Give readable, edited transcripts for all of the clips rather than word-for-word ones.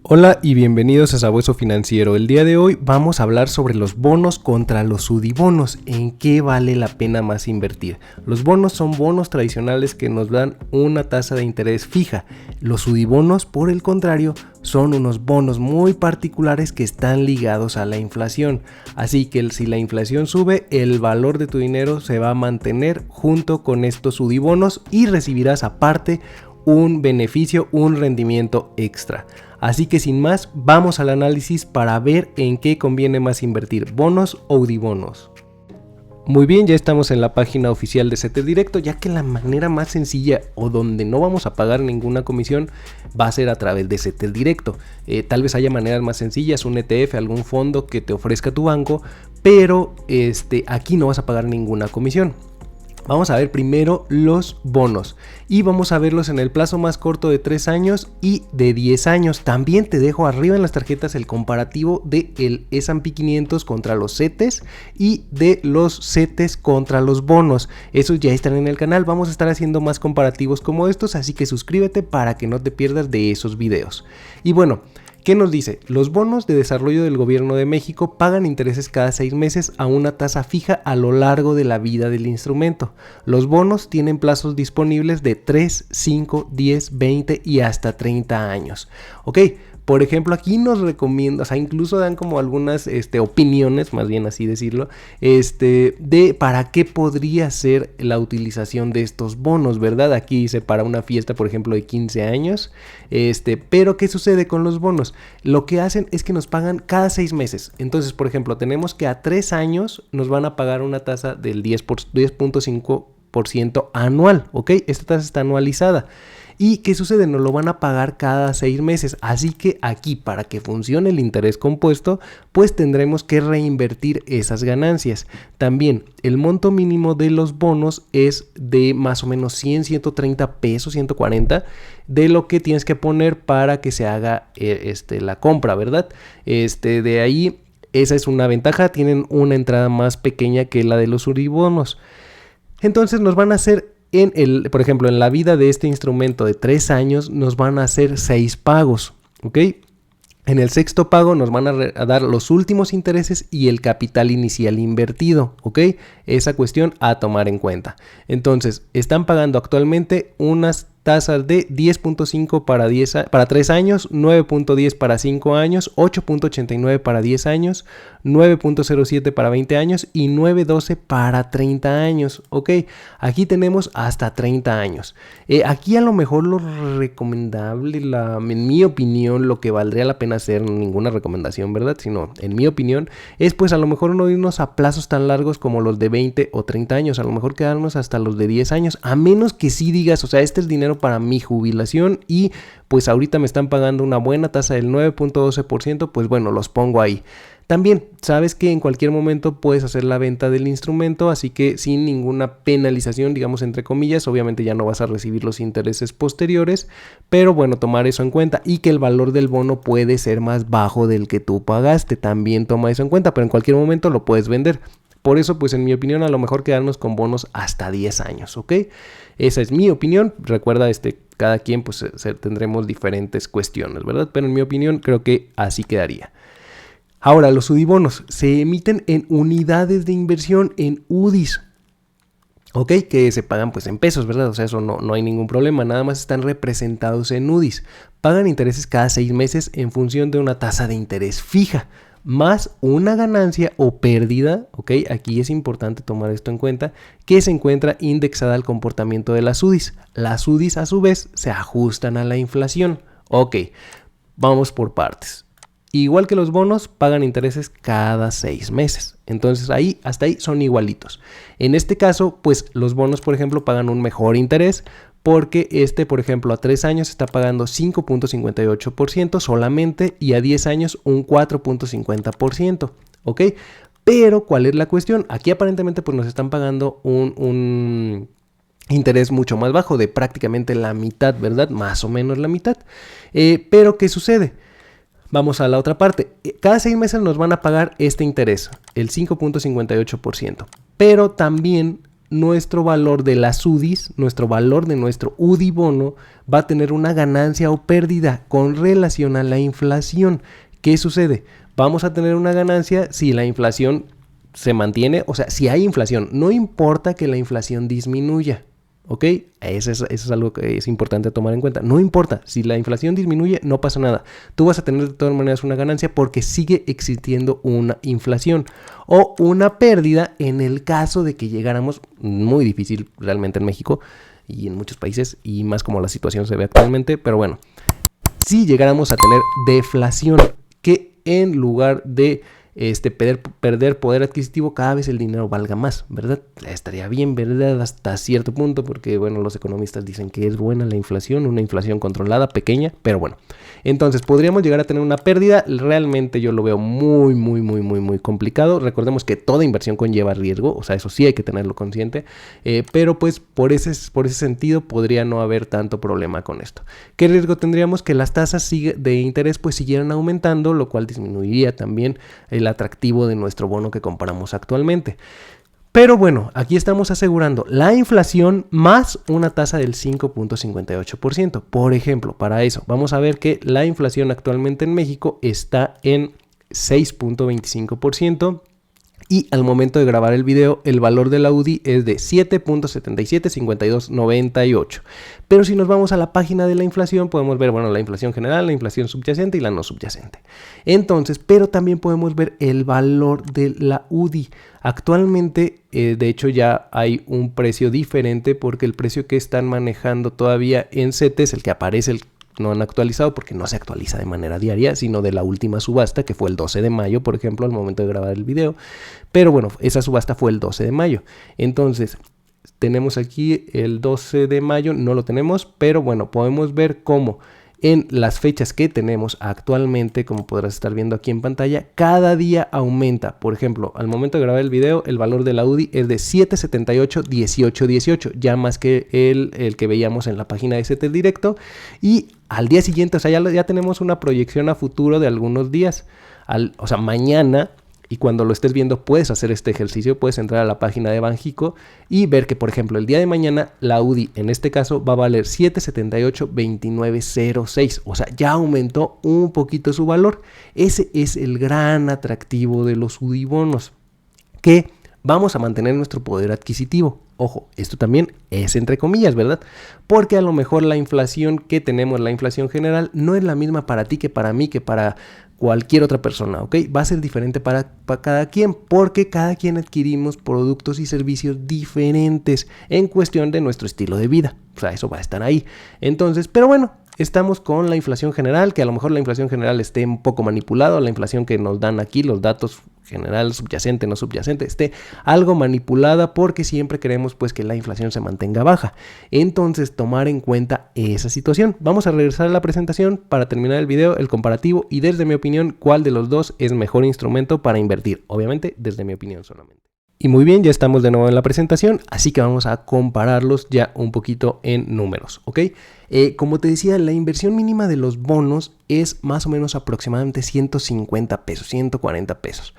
Hola y bienvenidos a Sabueso Financiero. El día de hoy vamos a hablar sobre los bonos contra los sudibonos. ¿En qué vale la pena más invertir? Los bonos son bonos tradicionales que nos dan una tasa de interés fija. Los sudibonos, por el contrario, son unos bonos muy particulares que están ligados a la inflación. Así que si la inflación sube, el valor de tu dinero se va a mantener junto con estos sudibonos y recibirás aparte un beneficio, un rendimiento extra. Así que sin más, vamos al análisis para ver en qué conviene más invertir, bonos o UDIbonos. Muy bien, ya estamos en la página oficial de CETEL Directo, ya que la manera más sencilla o donde no vamos a pagar ninguna comisión va a ser a través de CETEL Directo. Tal vez haya maneras más sencillas, un ETF, algún fondo que te ofrezca tu banco, pero aquí no vas a pagar ninguna comisión. Vamos a ver primero los bonos y vamos a verlos en el plazo más corto de 3 años y de 10 años. También te dejo arriba en las tarjetas el comparativo del S&P 500 contra los CETES y de los CETES contra los bonos. Esos ya están en el canal, vamos a estar haciendo más comparativos como estos, así que suscríbete para que no te pierdas de esos videos. Y bueno, ¿qué nos dice? Los bonos de desarrollo del gobierno de México pagan intereses cada 6 meses a una tasa fija a lo largo de la vida del instrumento. Los bonos tienen plazos disponibles de 3, 5, 10, 20 y hasta 30 años. Ok, por ejemplo, aquí nos recomienda, o sea, incluso dan como algunas opiniones, más bien así decirlo, de para qué podría ser la utilización de estos bonos, ¿verdad? Aquí dice para una fiesta, por ejemplo, de 15 años, pero ¿qué sucede con los bonos? Lo que hacen es que nos pagan cada 6 meses. Entonces, por ejemplo, tenemos que a 3 años nos van a pagar una tasa del 10.5% anual, ¿ok? Esta tasa está anualizada. ¿Y qué sucede? Nos lo van a pagar cada 6 meses. Así que aquí, para que funcione el interés compuesto, pues tendremos que reinvertir esas ganancias. También, el monto mínimo de los bonos es de más o menos 100, 130 pesos, 140, de lo que tienes que poner para que se haga la compra, ¿verdad? De ahí, esa es una ventaja. Tienen una entrada más pequeña que la de los UDIbonos. Entonces nos van a hacer por ejemplo, en la vida de este instrumento de 3 años nos van a hacer 6 pagos, ¿ok? En el sexto pago nos van a dar los últimos intereses y el capital inicial invertido, ¿ok? Esa cuestión a tomar en cuenta. Entonces, están pagando actualmente unas tasas de 10.5 para 3 años, 9.10 para 5 años, 8.89 para 10 años, 9.07 para 20 años y 9.12 para 30 años, ¿ok? Aquí tenemos hasta 30 años. Aquí a lo mejor lo recomendable, en mi opinión, lo que valdría la pena hacer, ninguna recomendación, ¿verdad? Sino, en mi opinión, es pues a lo mejor no irnos a plazos tan largos como los de 20 o 30 años, a lo mejor quedarnos hasta los de 10 años, a menos que sí digas, o sea, este es dinero para mi jubilación y pues ahorita me están pagando una buena tasa del 9.12%, pues bueno, los pongo ahí. También sabes que en cualquier momento puedes hacer la venta del instrumento, así que sin ninguna penalización, digamos entre comillas, obviamente ya no vas a recibir los intereses posteriores, pero bueno, tomar eso en cuenta y que el valor del bono puede ser más bajo del que tú pagaste, también toma eso en cuenta, pero en cualquier momento lo puedes vender. Por eso, pues en mi opinión, a lo mejor quedarnos con bonos hasta 10 años, ¿ok? Esa es mi opinión. Recuerda, cada quien pues tendremos diferentes cuestiones, ¿verdad? Pero en mi opinión, creo que así quedaría. Ahora, los UDIbonos se emiten en unidades de inversión, en UDIs, ¿ok? Que se pagan pues en pesos, ¿verdad? O sea, eso no hay ningún problema, nada más están representados en UDIs. Pagan intereses cada 6 meses en función de una tasa de interés fija, más una ganancia o pérdida, ¿ok? Aquí es importante tomar esto en cuenta, que se encuentra indexada al comportamiento de las UDIs. Las UDIs, a su vez, se ajustan a la inflación. Ok, vamos por partes. Igual que los bonos, pagan intereses cada 6 meses. Entonces, hasta ahí son igualitos. En este caso, pues los bonos, por ejemplo, pagan un mejor interés, porque por ejemplo, a 3 años está pagando 5.58% solamente y a 10 años un 4.50%, ¿ok? Pero, ¿cuál es la cuestión? Aquí aparentemente pues nos están pagando un interés mucho más bajo, de prácticamente la mitad, ¿verdad? Más o menos la mitad. Pero, ¿qué sucede? Vamos a la otra parte. Cada 6 meses nos van a pagar este interés, el 5.58%. Pero también nuestro valor de las UDIs, nuestro valor de nuestro UDI bono va a tener una ganancia o pérdida con relación a la inflación. ¿Qué sucede? Vamos a tener una ganancia si la inflación se mantiene, o sea, si hay inflación, no importa que la inflación disminuya. ¿Ok? Eso es algo que es importante tomar en cuenta. No importa, si la inflación disminuye, no pasa nada. Tú vas a tener de todas maneras una ganancia porque sigue existiendo una inflación o una pérdida en el caso de que llegáramos, muy difícil realmente en México y en muchos países y más como la situación se ve actualmente, pero bueno, si llegáramos a tener deflación, que en lugar de perder poder adquisitivo, cada vez el dinero valga más, ¿verdad? Estaría bien, ¿verdad? Hasta cierto punto, porque, bueno, los economistas dicen que es buena la inflación, una inflación controlada, pequeña, pero bueno. Entonces, podríamos llegar a tener una pérdida. Realmente yo lo veo muy complicado. Recordemos que toda inversión conlleva riesgo, o sea, eso sí hay que tenerlo consciente, pero pues por ese sentido podría no haber tanto problema con esto. ¿Qué riesgo tendríamos? Que las tasas de interés pues siguieran aumentando, lo cual disminuiría también el atractivo de nuestro bono que compramos actualmente. Pero bueno, aquí estamos asegurando la inflación más una tasa del 5.58%. Por ejemplo, para eso vamos a ver que la inflación actualmente en México está en 6.25%. Y al momento de grabar el video, el valor de la UDI es de 7.775298. Pero si nos vamos a la página de la inflación, podemos ver, bueno, la inflación general, la inflación subyacente y la no subyacente. Entonces, pero también podemos ver el valor de la UDI. Actualmente, de hecho, ya hay un precio diferente porque el precio que están manejando todavía en CETES, el que aparece, no han actualizado porque no se actualiza de manera diaria, sino de la última subasta, que fue el 12 de mayo, por ejemplo, al momento de grabar el video. Pero bueno, esa subasta fue el 12 de mayo. Entonces, tenemos aquí el 12 de mayo, no lo tenemos, pero bueno, podemos ver cómo en las fechas que tenemos actualmente, como podrás estar viendo aquí en pantalla, cada día aumenta. Por ejemplo, al momento de grabar el video, el valor de la UDI es de 7.781818, ya más que el que veíamos en la página de CETES Directo. Y al día siguiente, o sea, ya tenemos una proyección a futuro de algunos días. O sea, mañana, y cuando lo estés viendo puedes hacer este ejercicio, puedes entrar a la página de Banxico y ver que, por ejemplo, el día de mañana la UDI en este caso va a valer 7.782906, o sea, ya aumentó un poquito su valor. Ese es el gran atractivo de los UDI bonos, que vamos a mantener nuestro poder adquisitivo. Ojo, esto también es entre comillas, ¿verdad? Porque a lo mejor la inflación que tenemos, la inflación general, no es la misma para ti que para mí, que para cualquier otra persona, ¿ok? Va a ser diferente para cada quien, porque cada quien adquirimos productos y servicios diferentes en cuestión de nuestro estilo de vida. O sea, eso va a estar ahí. Entonces, pero bueno, estamos con la inflación general, que a lo mejor la inflación general esté un poco manipulado, la inflación que nos dan aquí, los datos general, subyacente, no subyacente, esté algo manipulada, porque siempre queremos pues que la inflación se mantenga baja. Entonces, tomar en cuenta esa situación. Vamos a regresar a la presentación para terminar el video, el comparativo y desde mi opinión, cuál de los dos es mejor instrumento para invertir. Obviamente, desde mi opinión solamente. Y muy bien, ya estamos de nuevo en la presentación, así que vamos a compararlos ya un poquito en números, ¿ok? Como te decía, la inversión mínima de los bonos es más o menos aproximadamente 150 pesos, 140 pesos.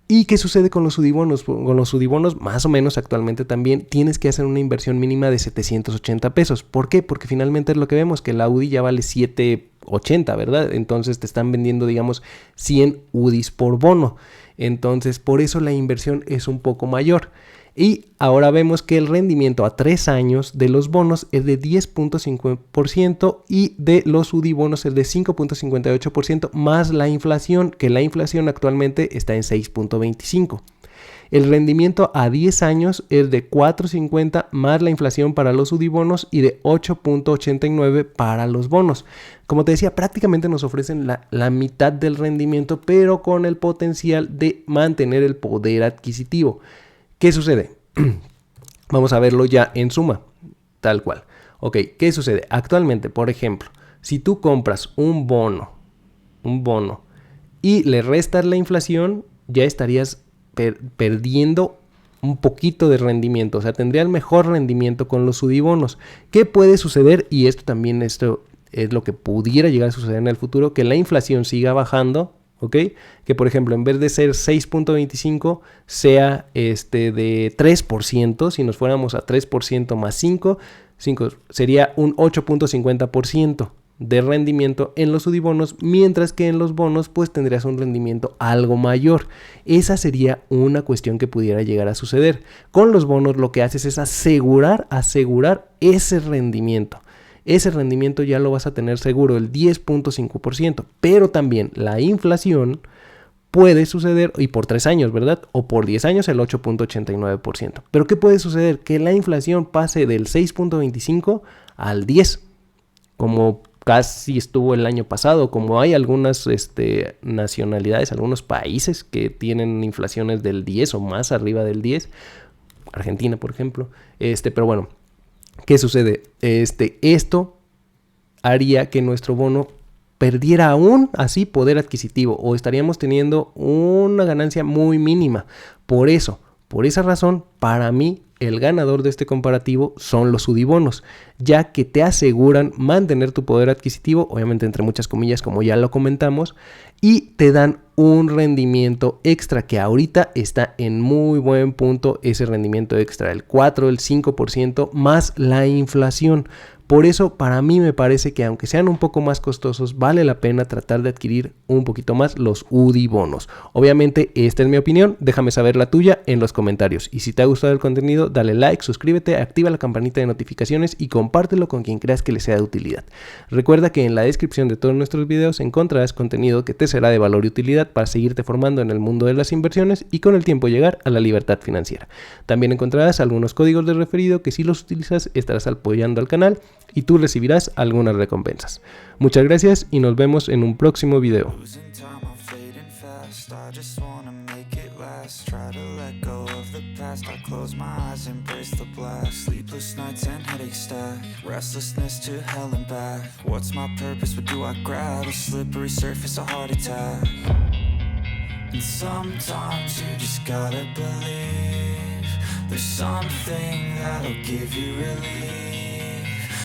¿Y qué sucede con los UDIbonos? Con los UDIbonos, más o menos actualmente también, tienes que hacer una inversión mínima de 780 pesos. ¿Por qué? Porque finalmente es lo que vemos, que la UDI ya vale 780, ¿verdad? Entonces te están vendiendo, digamos, 100 UDIs por bono. Entonces, por eso la inversión es un poco mayor. Y ahora vemos que el rendimiento a 3 años de los bonos es de 10.5% y de los UDI bonos es de 5.58% más la inflación, que la inflación actualmente está en 6.25%. El rendimiento a 10 años es de 4.50 más la inflación para los UDI bonos y de 8.89 para los bonos. Como te decía, prácticamente nos ofrecen la mitad del rendimiento, pero con el potencial de mantener el poder adquisitivo. ¿Qué sucede? Vamos a verlo ya en suma, tal cual. Ok, ¿qué sucede? Actualmente, por ejemplo, si tú compras un bono y le restas la inflación, ya estarías perdiendo un poquito de rendimiento, o sea, tendría el mejor rendimiento con los UDIbonos. ¿Qué puede suceder? Y esto es lo que pudiera llegar a suceder en el futuro, que la inflación siga bajando, ¿ok? Que por ejemplo, en vez de ser 6.25, sea de 3%. Si nos fuéramos a 3% más 5 sería un 8.50% de rendimiento en los UDIbonos, mientras que en los bonos pues tendrías un rendimiento algo mayor. Esa sería una cuestión que pudiera llegar a suceder. Con los bonos lo que haces es asegurar ese rendimiento. Ese rendimiento ya lo vas a tener seguro, el 10.5%, pero también la inflación puede suceder, y por 3 años, ¿verdad? O por 10 años el 8.89%. Pero ¿qué puede suceder? Que la inflación pase del 6.25 al 10, como casi estuvo el año pasado, como hay algunas nacionalidades, algunos países que tienen inflaciones del 10 o más arriba del 10, Argentina, por ejemplo. Pero bueno, ¿qué sucede? Esto haría que nuestro bono perdiera aún así poder adquisitivo, o estaríamos teniendo una ganancia muy mínima. Por esa razón, para mí, el ganador de este comparativo son los UDIbonos, ya que te aseguran mantener tu poder adquisitivo, obviamente entre muchas comillas, como ya lo comentamos, y te dan un rendimiento extra que ahorita está en muy buen punto, ese rendimiento extra, el 4, el 5% más la inflación. Por eso, para mí me parece que aunque sean un poco más costosos, vale la pena tratar de adquirir un poquito más los UDIbonos. Obviamente, esta es mi opinión, déjame saber la tuya en los comentarios. Y si te ha gustado el contenido, dale like, suscríbete, activa la campanita de notificaciones y compártelo con quien creas que le sea de utilidad. Recuerda que en la descripción de todos nuestros videos encontrarás contenido que te será de valor y utilidad para seguirte formando en el mundo de las inversiones y con el tiempo llegar a la libertad financiera. También encontrarás algunos códigos de referido que si los utilizas estarás apoyando al canal y tú recibirás algunas recompensas. Muchas gracias y nos vemos en un próximo video. I close my eyes, embrace the black. Sleepless nights and headaches stack. Restlessness to hell and back. What's my purpose? What do I grab? A slippery surface, a heart attack. And sometimes you just gotta believe there's something that'll give you relief.